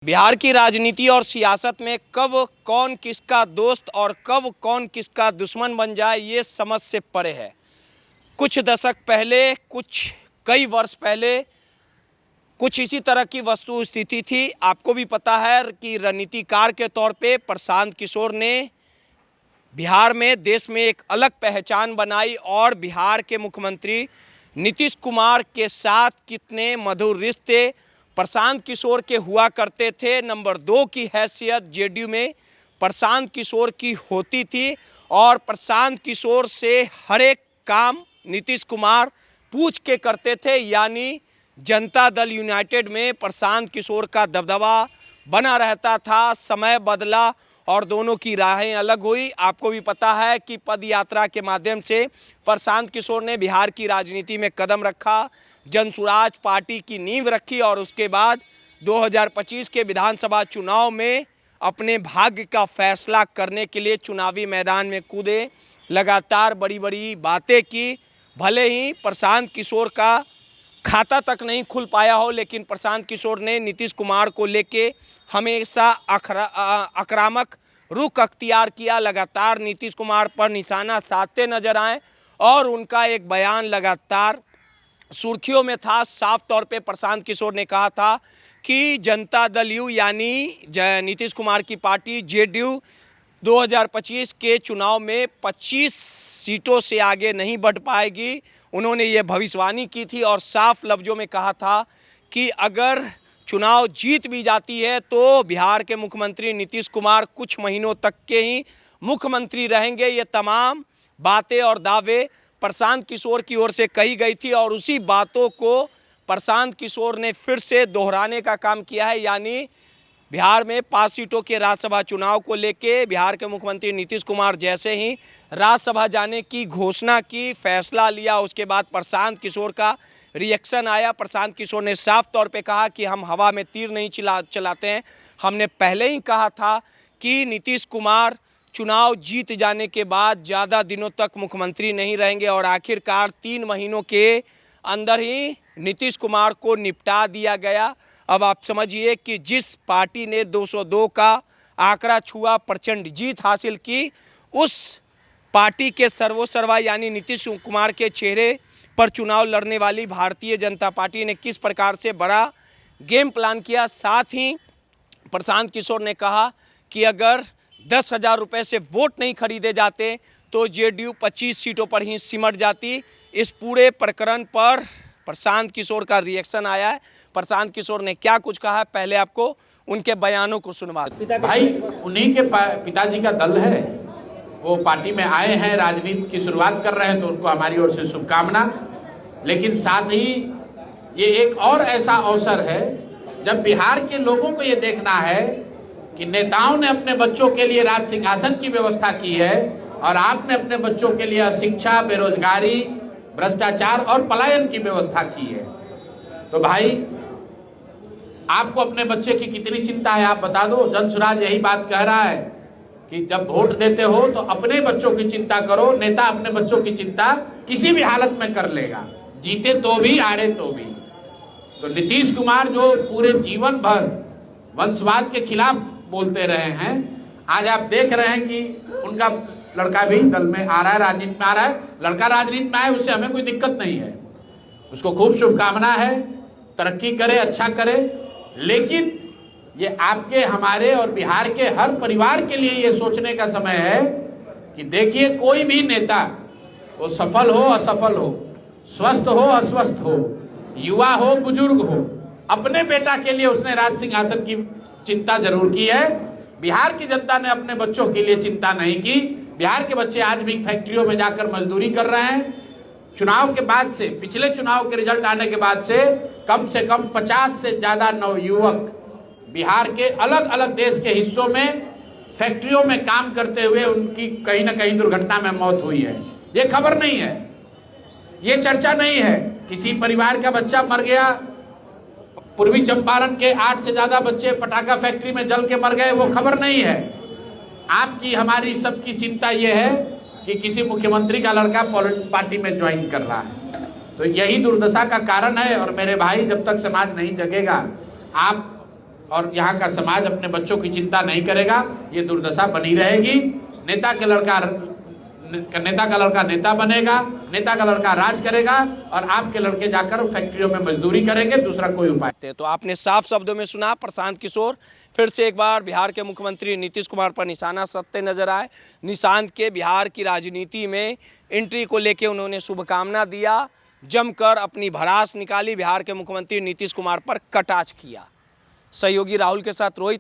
बिहार की राजनीति और सियासत में कब कौन किसका दोस्त और कब कौन किसका दुश्मन बन जाए ये समझ से परे है। कुछ दशक पहले, कई वर्ष पहले कुछ इसी तरह की वस्तु स्थिति थी। आपको भी पता है कि रणनीतिकार के तौर पे प्रशांत किशोर ने बिहार में, देश में एक अलग पहचान बनाई और बिहार के मुख्यमंत्री नीतीश कुमार के साथ कितने मधुर रिश्ते प्रशांत किशोर के हुआ करते थे। नंबर 2 की हैसियत जेडीयू में प्रशांत किशोर की होती थी और प्रशांत किशोर से हर एक काम नीतीश कुमार पूछ के करते थे। यानी जनता दल यूनाइटेड में प्रशांत किशोर का दबदबा बना रहता था। समय बदला और दोनों की राहें अलग हुई। आपको भी पता है कि पद यात्रा के माध्यम से प्रशांत किशोर ने बिहार की राजनीति में कदम रखा, जनसुराज पार्टी की नींव रखी और उसके बाद 2025 के विधानसभा चुनाव में अपने भाग्य का फैसला करने के लिए चुनावी मैदान में कूदे, लगातार बड़ी बड़ी बातें की। भले ही प्रशांत किशोर का खाता तक नहीं खुल पाया हो, लेकिन प्रशांत किशोर ने नीतीश कुमार को लेके हमेशा आक्रामक रुख अख्तियार किया। लगातार नीतीश कुमार पर निशाना साधते नजर आए और उनका एक बयान लगातार सुर्खियों में था। साफ तौर पे प्रशांत किशोर ने कहा था कि जनता दल यू यानी नीतीश कुमार की पार्टी जेडीयू 2025 के चुनाव में 25 सीटों से आगे नहीं बढ़ पाएगी। उन्होंने ये भविष्यवाणी की थी और साफ लफ्ज़ों में कहा था कि अगर चुनाव जीत भी जाती है तो बिहार के मुख्यमंत्री नीतीश कुमार कुछ महीनों तक के ही मुख्यमंत्री रहेंगे। ये तमाम बातें और दावे प्रशांत किशोर की ओर से कही गई थी और उसी बातों को प्रशांत किशोर ने फिर से दोहराने का काम किया है। यानी बिहार में 5 सीटों के राज्यसभा चुनाव को लेके बिहार के मुख्यमंत्री नीतीश कुमार जैसे ही राज्यसभा जाने की घोषणा की, फैसला लिया, उसके बाद प्रशांत किशोर का रिएक्शन आया। प्रशांत किशोर ने साफ तौर पे कहा कि हम हवा में तीर नहीं चलाते हैं। हमने पहले ही कहा था कि नीतीश कुमार चुनाव जीत जाने के बाद ज़्यादा दिनों तक मुख्यमंत्री नहीं रहेंगे और आखिरकार 3 महीनों के अंदर ही नीतीश कुमार को निपटा दिया गया। अब आप समझिए कि जिस पार्टी ने 202 का आंकड़ा छुआ, प्रचंड जीत हासिल की, उस पार्टी के सर्वोसर्वा यानी नीतीश कुमार के चेहरे पर चुनाव लड़ने वाली भारतीय जनता पार्टी ने किस प्रकार से बड़ा गेम प्लान किया। साथ ही प्रशांत किशोर ने कहा कि अगर 10,000 रुपये से वोट नहीं खरीदे जाते तो जेडीयू 25 सीटों पर ही सिमट जाती। इस पूरे प्रकरण पर प्रशांत किशोर का रिएक्शन आया है। प्रशांत किशोर ने क्या कुछ कहा है, पहले आपको उनके बयानों को सुनवा। भाई, उन्हीं के पिताजी का दल है, वो पार्टी में आए हैं, राजनीति की शुरुआत कर रहे हैं, तो उनको हमारी ओर से शुभकामना। लेकिन साथ ही ये एक और ऐसा अवसर है जब बिहार के लोगों को ये देखना है कि नेताओं ने अपने बच्चों के लिए राज सिंहासन की व्यवस्था की है और आपने अपने बच्चों के लिए शिक्षा, बेरोजगारी, भ्रष्टाचार और पलायन की व्यवस्था की है। तो भाई, आपको अपने बच्चे की कितनी चिंता है, आप बता दो। जनसुराज यही बात कह रहा है कि जब वोट देते हो तो अपने बच्चों की चिंता करो। नेता अपने बच्चों की चिंता किसी भी हालत में कर लेगा, जीते तो भी, हारे तो भी। तो नीतीश कुमार जो पूरे जीवन भर वंशवाद के खिलाफ बोलते रहे हैं, आज आप देख रहे हैं कि उनका लड़का भी दल में आ रहा है, राजनीति में आ रहा है। लड़का राजनीति में आए, उससे हमें कोई दिक्कत नहीं है, उसको खूब शुभकामना है, तरक्की करे, अच्छा करे। लेकिन ये आपके, हमारे और बिहार के हर परिवार के लिए ये सोचने का समय है कि देखिए, कोई भी नेता, वो सफल हो असफल हो, स्वस्थ हो अस्वस्थ हो, युवा हो बुजुर्ग हो, अपने बेटा के लिए उसने राज सिंहासन की चिंता जरूर की है। बिहार की जनता ने अपने बच्चों के लिए चिंता नहीं की। बिहार के बच्चे आज भी फैक्ट्रियों में जाकर मजदूरी कर रहे हैं। चुनाव के बाद से, पिछले चुनाव के रिजल्ट आने के बाद से कम 50 से ज्यादा नवयुवक बिहार के अलग अलग देश के हिस्सों में फैक्ट्रियों में काम करते हुए उनकी कहीं ना कहीं दुर्घटना में मौत हुई है। ये खबर नहीं है, ये चर्चा नहीं है। किसी परिवार का बच्चा मर गया, पूर्वी चंपारण के 8 से ज्यादा बच्चे पटाखा फैक्ट्री में जल के मर गए, वो खबर नहीं है। आपकी, हमारी सबकी चिंता ये है कि किसी मुख्यमंत्री का लड़का पार्टी में ज्वाइन कर रहा है। तो यही दुर्दशा का कारण है। और मेरे भाई, जब तक समाज नहीं जगेगा, आप और यहाँ का समाज अपने बच्चों की चिंता नहीं करेगा, ये दुर्दशा बनी रहेगी। नेता का लड़का नेता बनेगा, नेता का लड़का राज करेगा और आपके लड़के जाकर फैक्ट्रियों में मजदूरी करेंगे, दूसरा कोई उपाय। तो आपने साफ शब्दों में सुना, प्रशांत किशोर फिर से एक बार बिहार के मुख्यमंत्री नीतीश कुमार पर निशाना साधते नजर आए। निशांत के बिहार की राजनीति में एंट्री को लेकर उन्होंने शुभकामना दिया, जमकर अपनी भड़ास निकाली, बिहार के मुख्यमंत्री नीतीश कुमार पर कटाक्ष किया। सहयोगी राहुल के साथ रोहित।